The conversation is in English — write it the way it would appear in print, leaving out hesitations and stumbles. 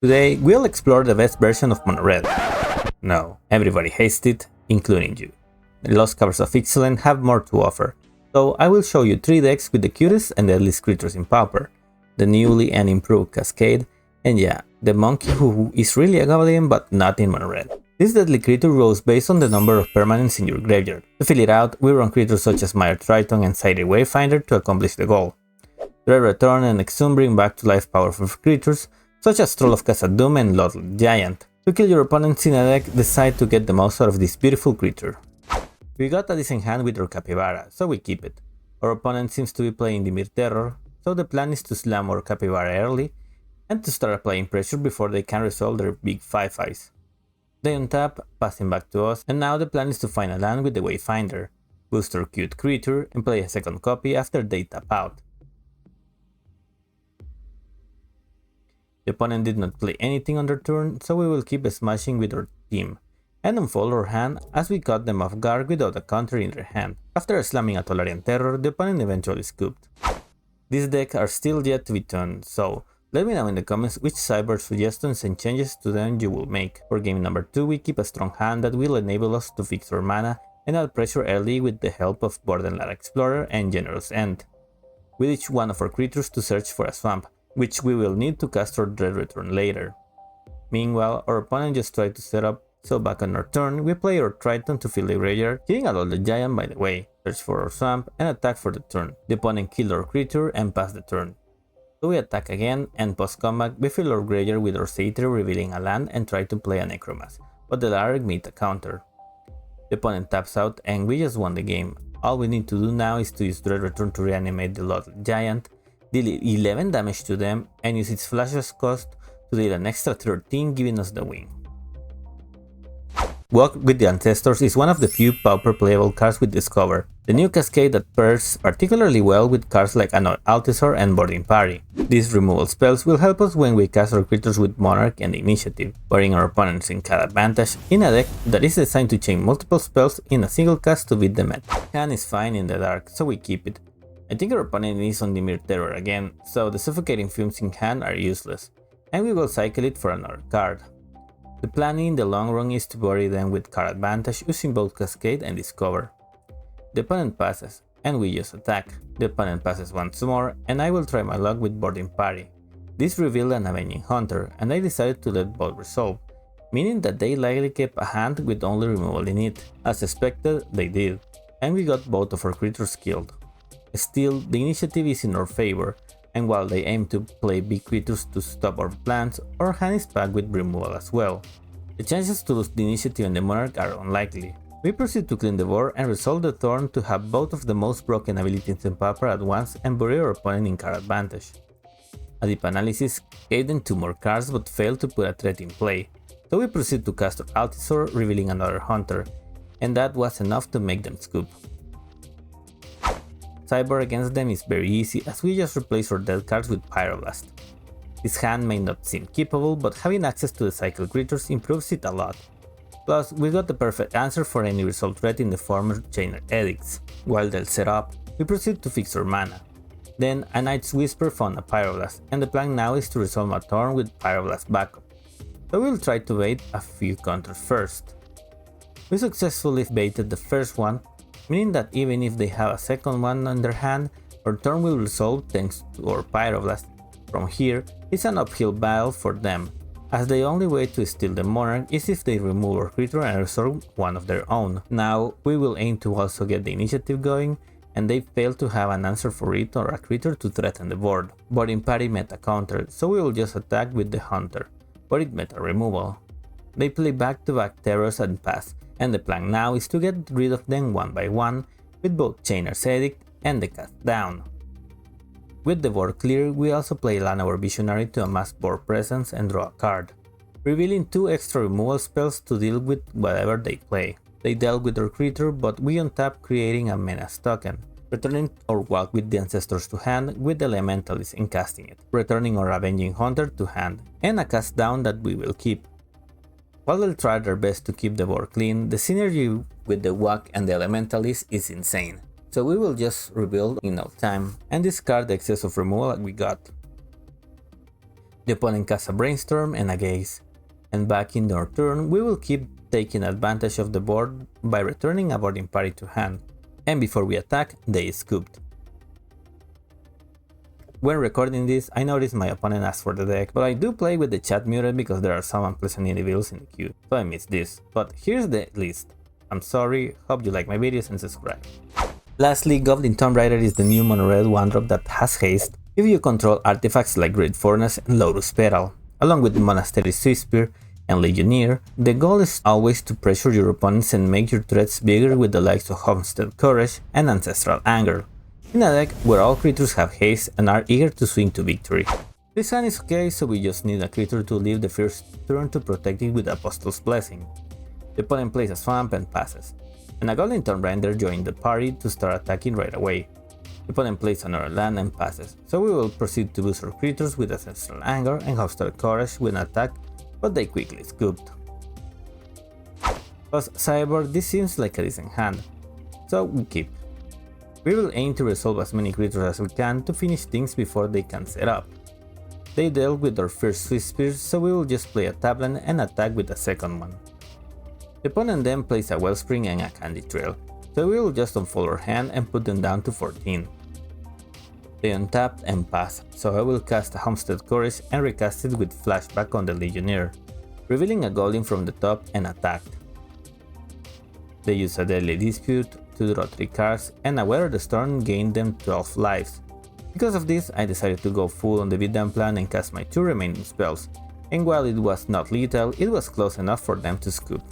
Today, we'll explore the best version of Mono Red. No, everybody hates it, including you. The Lost Caverns of Ixalan have more to offer, so I will show you 3 decks with the cutest and deadliest creatures in Pauper, the newly and improved Cascade, and yeah, the monkey who is really a goblin but not in Mono Red. This deadly creature grows based on the number of permanents in your graveyard. To fill it out, we run creatures such as Mire Triton and Sighted Wayfinder to accomplish the goal. Dread Return and Exhume bring back to life powerful creatures such as Troll of Khazad-dûm and Lordly Giant. To kill your opponents in a deck, decide to get the most out of this beautiful creature. We got a decent hand with our Capybara, so we keep it. Our opponent seems to be playing Dimir Terror, so the plan is to slam our Capybara early and to start applying pressure before they can resolve their big 5/5s. They untap, passing back to us, and now the plan is to find a land with the Wayfinder, boost our cute creature, and play a second copy after they tap out. The opponent did not play anything on their turn, so we will keep smashing with our team, and unfold our hand as we caught them off guard without a counter in their hand. After slamming a Tolarian Terror, the opponent eventually scooped. These decks are still yet to be tuned, so let me know in the comments which cyber suggestions and changes to them you will make. For game number 2, we keep a strong hand that will enable us to fix our mana and add pressure early with the help of Borderland Explorer and Generous End, with each one of our creatures to search for a swamp, which we will need to cast our Dread Return later. Meanwhile, our opponent just tried to set up, so back on our turn, we play our Triton to fill the graveyard, killing a Lordly Giant by the way, search for our swamp, and attack for the turn. The opponent killed our creature and passed the turn. So we attack again, and post-combat, we fill our graveyard with our Satyr, revealing a land, and try to play a Necromancer, but the latter made a counter. The opponent taps out, and we just won the game. All we need to do now is to use Dread Return to reanimate the Lordly Giant, deal 11 damage to them, and use its flashes cost to deal an extra 13, giving us the win. Walk with the Ancestors is one of the few Pauper playable cards we discovered. The new Cascade that pairs particularly well with cards like Altisor and Boarding Party. These removal spells will help us when we cast our creatures with Monarch and Initiative, putting our opponents in card advantage in a deck that is designed to chain multiple spells in a single cast to beat the meta. Hand is fine in the dark, so we keep it. I think our opponent is on Dimir Terror again, so the Suffocating Fumes in hand are useless, and we will cycle it for another card. The plan in the long run is to bury them with card advantage using both Cascade and Discover. The opponent passes, and we just attack. The opponent passes once more, and I will try my luck with Boarding Party. This revealed an Avenging Hunter, and I decided to let both resolve, meaning that they likely kept a hand with only removal in it. As expected, they did, and we got both of our creatures killed. Still, the initiative is in our favor, and while they aim to play big creatures to stop our plans, our hand is packed with removal as well. The chances to lose the initiative and the Monarch are unlikely. We proceed to clean the board and resolve the Thorn to have both of the most broken abilities in Pauper at once and bury our opponent in card advantage. A deep analysis gave them 2 more cards but failed to put a threat in play, so we proceed to cast Altisor, revealing another Hunter, and that was enough to make them scoop. Cyber against them is very easy as we just replace our dead cards with Pyroblast. This hand may not seem keepable, but having access to the cycle creatures improves it a lot. Plus, we got the perfect answer for any resolve threat in the form of Chainer Edicts. While they'll set up, we proceed to fix our mana. Then a Night's Whisper found a Pyroblast, and the plan now is to resolve a turn with Pyroblast backup. So we'll try to bait a few counters first. We successfully baited the first one, meaning that even if they have a second one on their hand, our turn will resolve thanks to our Pyroblast. From here, it's an uphill battle for them, as the only way to steal the Monarch is if they remove our creature and resolve one of their own. Now, we will aim to also get the initiative going, and they fail to have an answer for it or a creature to threaten the board. Boarding Party met a counter, so we will just attack with the Hunter, but it met a removal. They play back-to-back terrors and pass, and the plan now is to get rid of them one by one with both Chainer's Edict and the cast down. With the board clear, we also play Llanowar Visionary to amass board presence and draw a card, revealing 2 extra removal spells to deal with whatever they play. They dealt with our creature, but we untap, creating a Menace token, returning our Walk with the Ancestors to hand with the Elementalist and casting it, returning our Avenging Hunter to hand, and a cast down that we will keep. While they'll try their best to keep the board clean, the synergy with the Walk and the Elementalist is insane, so we will just rebuild in no time and discard the excess of removal we got. The opponent casts a Brainstorm and a Gaze, and back in our turn we will keep taking advantage of the board by returning a boarding party to hand, and before we attack, they scooped. When recording this, I noticed my opponent asked for the deck, but I do play with the chat muted because there are some unpleasant individuals in the queue, so I missed this. But here's the list. I'm sorry, hope you like my videos and subscribe. Lastly, Goblin Tomb Raider is the new mono-red 1-drop that has haste if you control artifacts like Great Furnace and Lotus Petal. Along with Monastery Swiftspear and Legionnaire, the goal is always to pressure your opponents and make your threats bigger with the likes of Homestead Courage and Ancestral Anger, in a deck where all creatures have haste and are eager to swing to victory. This hand is okay, so we just need a creature to live the first turn to protect it with Apostle's Blessing. The opponent plays a swamp and passes, and a Golden Tomb Raider joins the party to start attacking right away. The opponent plays another land and passes, so we will proceed to boost our creatures with Ancestral Anger and Hostile Courage with an attack, but they quickly scooped. Plus Cyber, this seems like a decent hand, so we keep. We will aim to resolve as many creatures as we can to finish things before they can set up. They dealt with our first Swiftspear, so we will just play a Tabland and attack with a second one. The opponent then plays a Wellspring and a Candy Trail, so we will just unfold our hand and put them down to 14. They untapped and pass, so I will cast a Homestead Courage and recast it with Flashback on the Legionnaire, revealing a Golem from the top and attacked. They use a Deadly Dispute to draw 3 cards, and a Weather the Storm gained them 12 lives. Because of this, I decided to go full on the beatdown plan and cast my 2 remaining spells, and while it was not lethal, it was close enough for them to scoop.